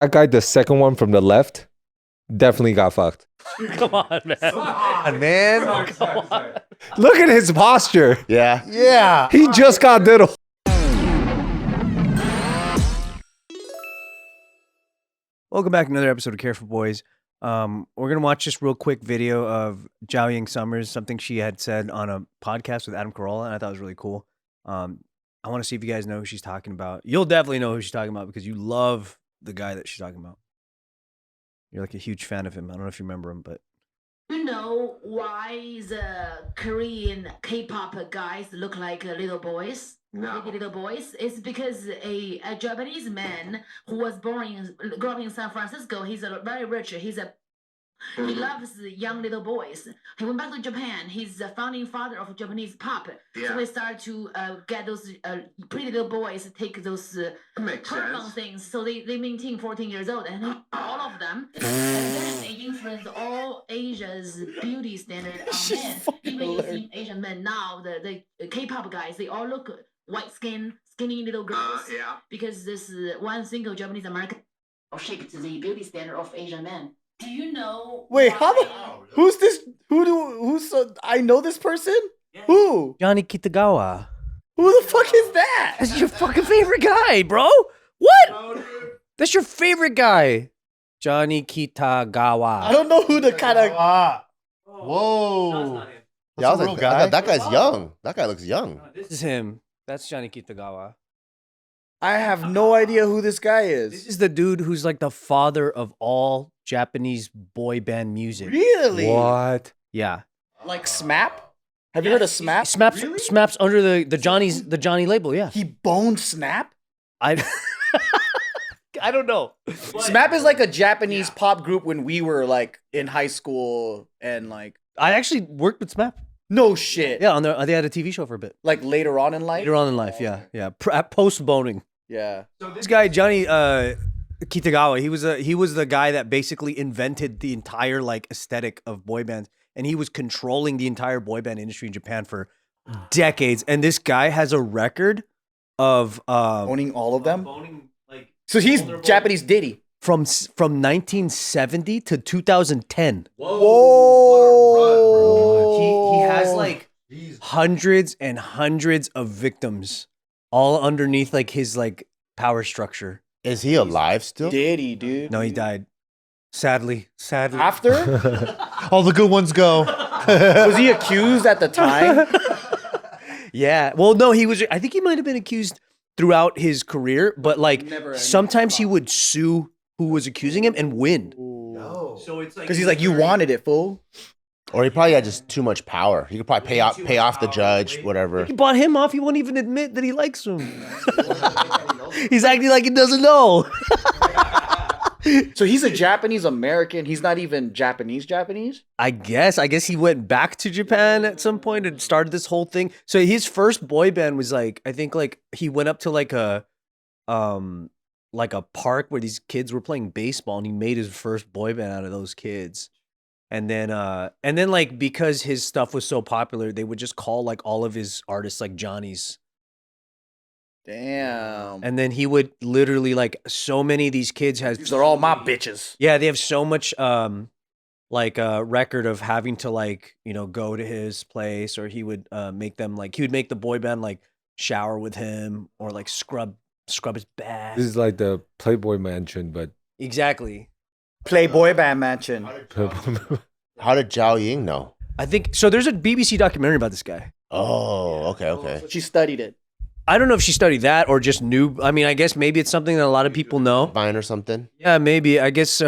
That guy, the second one from the left, definitely got fucked. Come on, man. Man. Come on. Look at his posture. Yeah. Yeah. He just got diddled. Welcome back to another episode of Care for Boys. We're going to watch this real quick video of Zhao Ying Summers, something she had said on a podcast with Adam Carolla, and I thought it was really cool. I want to see if you guys know who she's talking about. You'll definitely know who she's talking about because you love the guy that she's talking about. You're like a huge fan of him. I don't know if you remember him, but... You know why the Korean K-pop guys look like little boys? No. Like little boys? It's because a Japanese man who was grew up in San Francisco. He's very rich. He loves young little boys. He went back to Japan. He's the founding father of Japanese pop. Yeah. So we started to get those pretty little boys to take those hormone things. So they maintain 14 years old, and all of them. And then they influence all Asia's beauty standard on men. Even you see Asian men now, the K-pop guys, they all look white skin, skinny little girls. Yeah. Because this one single Japanese American shaped the beauty standard of Asian men. Do you know? Wait, who's this? Who's? I know this person. Yeah. Who? Johnny Kitagawa. Who the fuck is that? That's your fucking favorite guy, bro. What? That's your favorite guy. Johnny Kitagawa. I don't know who the kind of. Whoa. Yeah, I was real like, guy? that guy's young. That guy looks young. This is him. That's Johnny Kitagawa. I have no idea who this guy This is. is the dude who's like the father of all Japanese boy band music. Really? What? Yeah. Like Smap? Have you heard of Smap? Smaps under the Johnny label, yeah. He boned Snap? I I don't know. Smap is like a Japanese pop group when we were like in high school and like I actually worked with Smap. no shit. Yeah, they had a TV show for a bit. Like later on in life. Later on in life, yeah. Yeah. Post boning. Yeah. This guy, Johnny Kitagawa, he was the guy that basically invented the entire like aesthetic of boy bands, and he was controlling the entire boy band industry in Japan for decades. And this guy has a record of Owning all of them. So he's Japanese Diddy. from 1970 to 2010. Whoa. He has like hundreds and hundreds of victims all underneath like his like power structure. Is he alive still? Diddy, dude. No, he died. Sadly. After? All the good ones go. Was he accused at the time? Yeah. Well, no, I think he might have been accused throughout his career, but like sometimes he would sue who was accusing him and win. So it's like Because he's like, you wanted it, fool. Or he probably had just too much power. He could probably pay off the judge, whatever. He bought him off. He won't even admit that he likes him. He's acting like he doesn't know. So he's a Japanese American. He's not even Japanese. I guess he went back to Japan at some point and started this whole thing. So his first boy band was like, I think like he went up to like a park where these kids were playing baseball, and he made his first boy band out of those kids. And then like because his stuff was so popular, they would just call like all of his artists like Johnny's. Damn. And then he would literally like so many of these kids These are all my bitches. yeah, they have so much like a record of having to like, you know, go to his place, or he would make them like he would make the boy band like shower with him or like scrub his back. This is like the Playboy Mansion, but Exactly. Playboy Band Mansion. How did Zhao Ying know? I think so there's a BBC documentary about this guy. Oh, okay. She studied it. I don't know if she studied that or just knew. I mean, I guess maybe it's something that a lot of people know. Vine or something. Yeah, maybe. I guess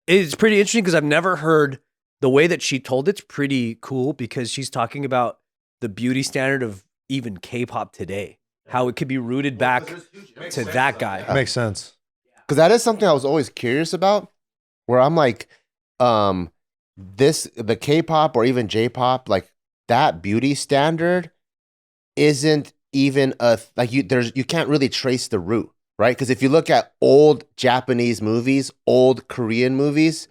it's pretty interesting because I've never heard the way that she told it's pretty cool because she's talking about the beauty standard of even K-pop today, how it could be rooted back to that guy. Makes sense. Because that is something I was always curious about, where I'm like, the K-pop or even J-pop, like that beauty standard isn't even you can't really trace the root, right? Because if you look at old Japanese movies, old Korean movies,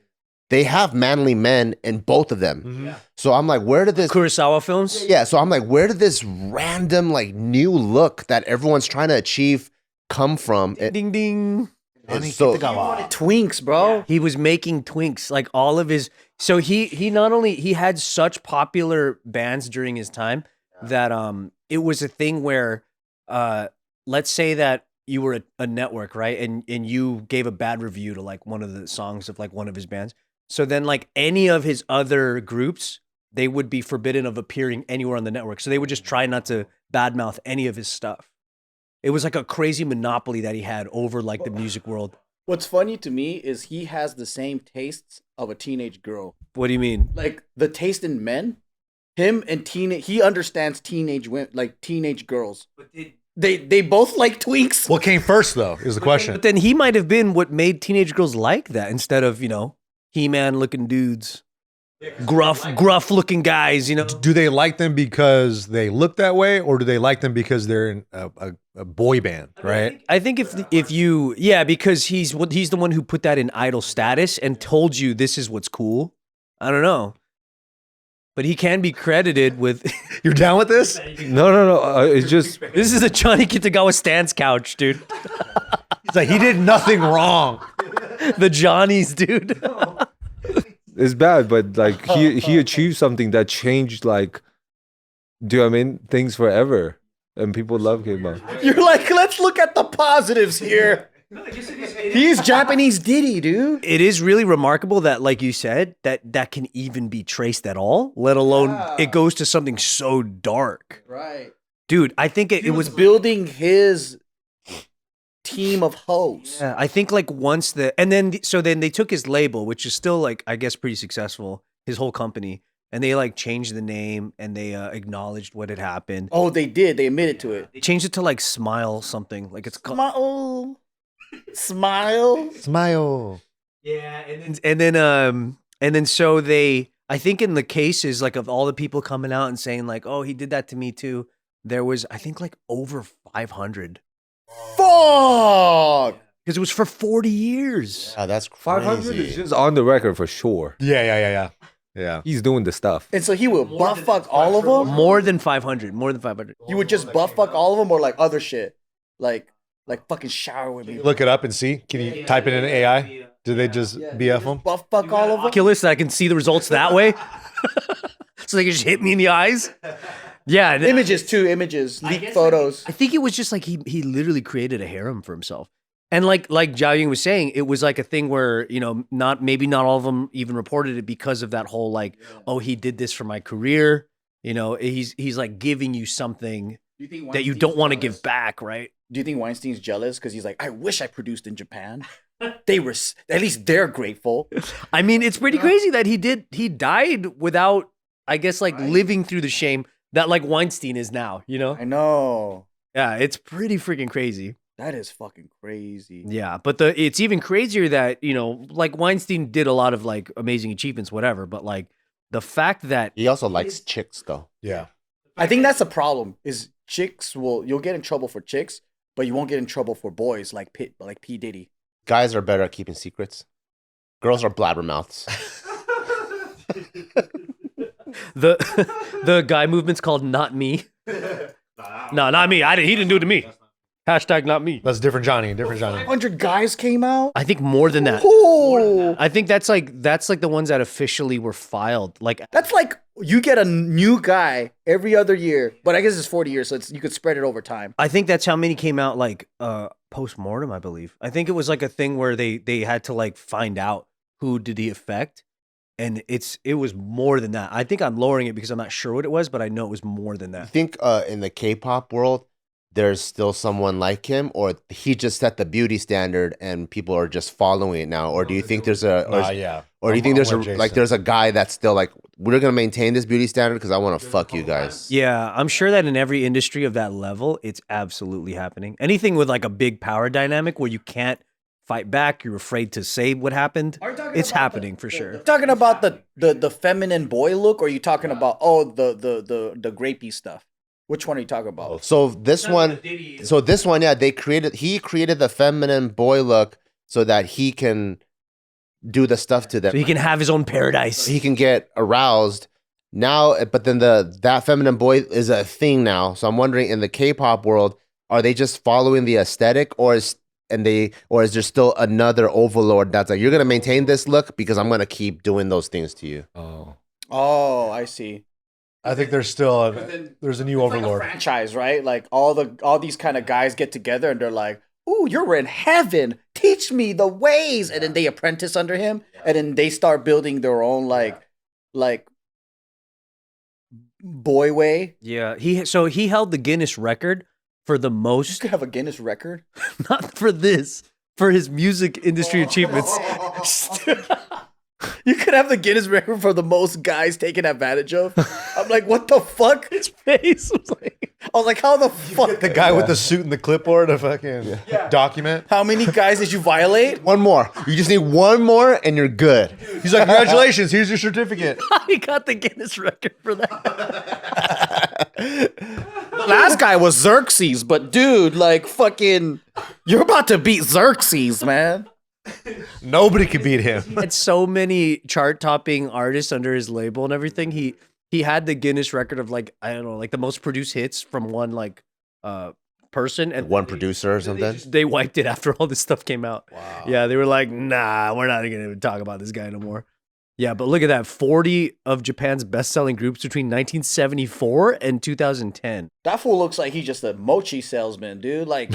they have manly men in both of them. Mm-hmm. Yeah. So I'm like, where did this Kurosawa films? Yeah, so I'm like, where did this random like new look that everyone's trying to achieve come from? Ding ding. So Twinks, bro. He was making twinks, like all of his. So he not only he had such popular bands during his time that it was a thing where let's say that you were a network, right, and you gave a bad review to like one of the songs of like one of his bands. So then like any of his other groups, they would be forbidden of appearing anywhere on the network. So they would just try not to badmouth any of his stuff. It was like a crazy monopoly that he had over like the music world. What's funny to me is he has the same tastes of a teenage girl. What do you mean? Like the taste in men, him and he understands teenage women, like teenage girls. They both like twinks. What came first, though, is the question. But then he might have been what made teenage girls like that instead of, He-Man looking dudes. Gruff looking guys, Do they like them because they look that way, or do they like them because they're in a boy band, right? I think if you because he's the one who put that in idol status and told you this is what's cool. I don't know. But he can be credited with You're down with this? No. It's just this is a Johnny Kitagawa stance couch, dude. It's like he did nothing wrong. The Johnnies, dude. it's bad, but like he achieved something that changed like, do you know what I mean, things forever, and people love K-pop. You're like, let's look at the positives here. He's Japanese Diddy, dude. It is really remarkable that, like you said, that can even be traced at all, let alone it goes to something so dark. Right. Dude, I think it He was was building his team of hoes. Yeah, I think like once then they took his label, which is still like, I guess, pretty successful, his whole company, and they like changed the name and they acknowledged what had happened. Oh, they did. They admitted to it. They changed it to like Smile something. Like it's called Smile. Yeah, and then so they, I think in the cases like of all the people coming out and saying like, oh, he did that to me too, there was I think like over 500. Fuck. Because it was for 40 years. Yeah, that's 500 crazy. is just on the record for sure. Yeah. He's doing the stuff. And so he would butt fuck all of them. More than 500. More than 500. He would just butt fuck all of them, or like other shit, like fucking shower with me. Look it up and see. Can you type it in AI? Do they just BF them? Butt fuck all of them. Oculus that I can see the results that way. So they can just hit me in the eyes. Yeah. Images too. Images. Leaked photos. I think it was just like he literally created a harem for himself. And like Zhao Ying was saying, it was like a thing where, not all of them even reported it because of that whole like, oh, he did this for my career. He's like giving you something that you don't want to give back, right? Do you think Weinstein's jealous because he's like, I wish I produced in Japan. They were at least they're grateful. I mean, it's pretty crazy that he died without, I guess, like living through the shame that like Weinstein is now. I know. Yeah, it's pretty freaking crazy. That is fucking crazy. Yeah, but it's even crazier that, like Weinstein did a lot of like amazing achievements, whatever, but like the fact that He also likes chicks, though. Yeah. I think that's the problem. Is you'll get in trouble for chicks, but you won't get in trouble for boys like P Diddy. Guys are better at keeping secrets. Girls are blabbermouths. the guy movement's called Not Me. No, not me. He didn't do it to me. Hashtag not me. That's different Johnny. 100 guys came out. I think more than that. Oh, I think that's like the ones that officially were filed. Like that's like you get a new guy every other year, but I guess it's 40 years, so you could spread it over time. I think that's how many came out like post-mortem, I believe. I think it was like a thing where they had to like find out who did he affect. And it was more than that. I think I'm lowering it because I'm not sure what it was, but I know it was more than I that. think in the K-pop world, there's still someone like him, or he just set the beauty standard and people are just following it now? Or do you think there's a or do you think there's a guy that's still like, we're gonna maintain this beauty standard because I want to fuck you guys? Yeah, I'm sure that in every industry of that level, it's absolutely happening. Anything with like a big power dynamic where you can't fight back, you're afraid to say what happened, it's happening for sure. Talking about the feminine boy look, or are you talking about the grapey stuff? Which one are you talking about? So this one, yeah, he created the feminine boy look so that he can do the stuff to them. So he can have his own paradise. He can get aroused now, but then that feminine boy is a thing now. So I'm wondering, in the K-pop world, are they just following the aesthetic, or is or is there still another overlord that's like, you're gonna maintain this look because I'm gonna keep doing those things to you? Oh, I see. I think there's still there's a new overlord. Like a franchise, right? Like all these kind of guys get together and they're like, "Ooh, you're in heaven. Teach me the ways." And then they apprentice under him, and then they start building their own like boy way. Yeah, he held the Guinness record for the You most. could have a Guinness record. Not for this, for his music industry achievements. You could have the Guinness record for the most guys taken advantage of. I'm like, what the fuck? His face was like, I was like, how the fuck? The guy with the suit and the clipboard to fucking document. How many guys did you violate? One more. You just need one more, and you're good. He's like, congratulations, here's your certificate. he got the Guinness record for that. The last guy was Xerxes, but dude, like fucking, you're about to beat Xerxes, man. Nobody could beat him. He had so many chart-topping artists under his label and everything. He had the Guinness record of like, I don't know, like the most produced hits from one like person, and One producer or something. they wiped it after all this stuff came out. Wow. Yeah, they were like, nah, we're not gonna talk about this guy no more. Yeah, but look at that, 40 of Japan's best-selling groups between 1974 and 2010. That fool looks like he's just a mochi salesman, dude. Like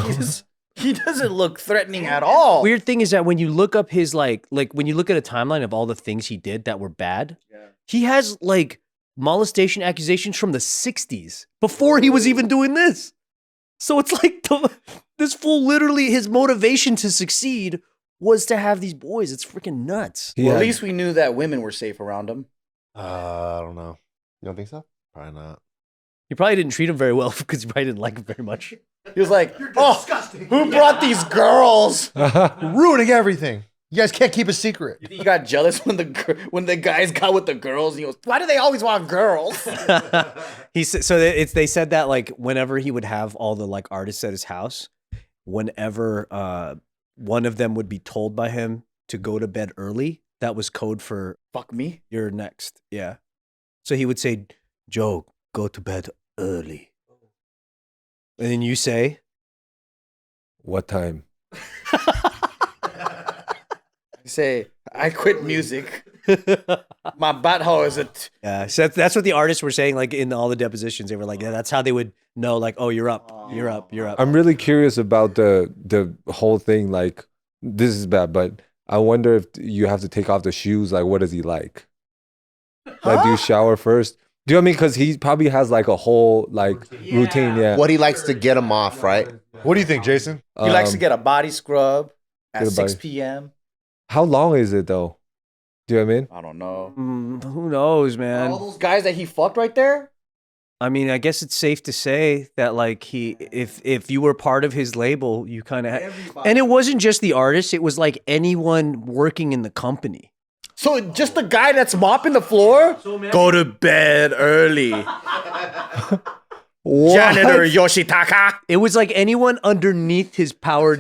he doesn't look threatening at all. Weird thing is that when you look up his like when you look at a timeline of all the things he did that were bad, he has like molestation accusations from the 60s before he was even doing this. So it's like this fool literally, his motivation to succeed was to have these boys. It's freaking nuts. Well, at least we knew that women were safe around him. I don't know. You don't think so? Probably not. He probably didn't treat him very well because he probably didn't like him very much. He was like, "Oh, who brought these girls?" Ruining everything. You guys can't keep a secret. He got jealous when the guys got with the girls, and he goes, "Why do they always want girls?" They said that like whenever he would have all the like artists at his house, whenever one of them would be told by him to go to bed early, that was code for Fuck me. you're next. Yeah. So he would say, "Joe, go to bed early." And then you say, What time? Say, "I quit music. My butthole is it." yeah. So that's what the artists were saying, like in all the depositions. They were like, yeah, that's how they would know, like, oh, you're up, you're up, you're up. I'm really curious about the whole thing. Like, this is bad, but I wonder if you have to take off the shoes. Like, what does he like? Like, do you shower first? Do you know what I mean? Because he probably has like a whole like routine. Yeah. What he likes to get him off, right? What do you think, Jason? He likes to get a body scrub at get a 6 body- p.m. How long is it though? Do you know what I mean? I don't know. Who knows, man? All those guys that he fucked right there. I mean, I guess it's safe to say that like if you were part of his label, you kind of and it wasn't just the artists, it was like anyone working in the company. So just the guy that's mopping the floor, go to bed early. Janitor Yoshitaka. It was like anyone underneath his power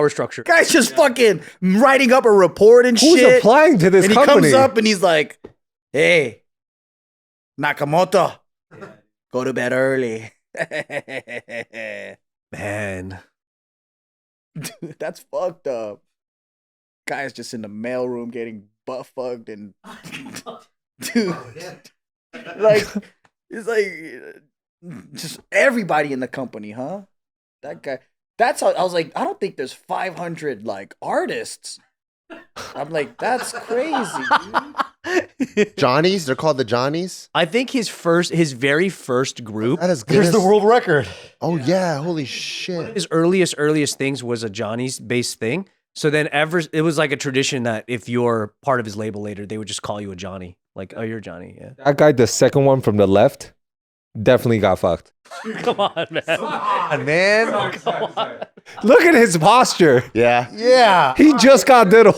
structure. Guy's just fucking writing up a report and Who's shit. applying to this and he company? comes up and he's like, "Hey, Nakamoto, go to bed early." Man. Dude, that's fucked up. Guy's just in the mailroom getting butt fucked and dude, like it's like just everybody in the company, huh? That guy. That's how I was like, I don't think there's 500 like artists. I'm like, that's crazy, dude. Johnnies? They're called the Johnnies? I think his very first group, That is Here's Guinness. the world record. Oh, yeah. Holy shit. his earliest things was a Johnny's based thing. So then it was like a tradition that if you're part of his label later, they would just call you a Johnny. Like, oh, you're Johnny, yeah. That guy, the second one from the left, definitely got fucked. Come on, man. Man. Look at his posture. Yeah. Yeah. He just got diddled.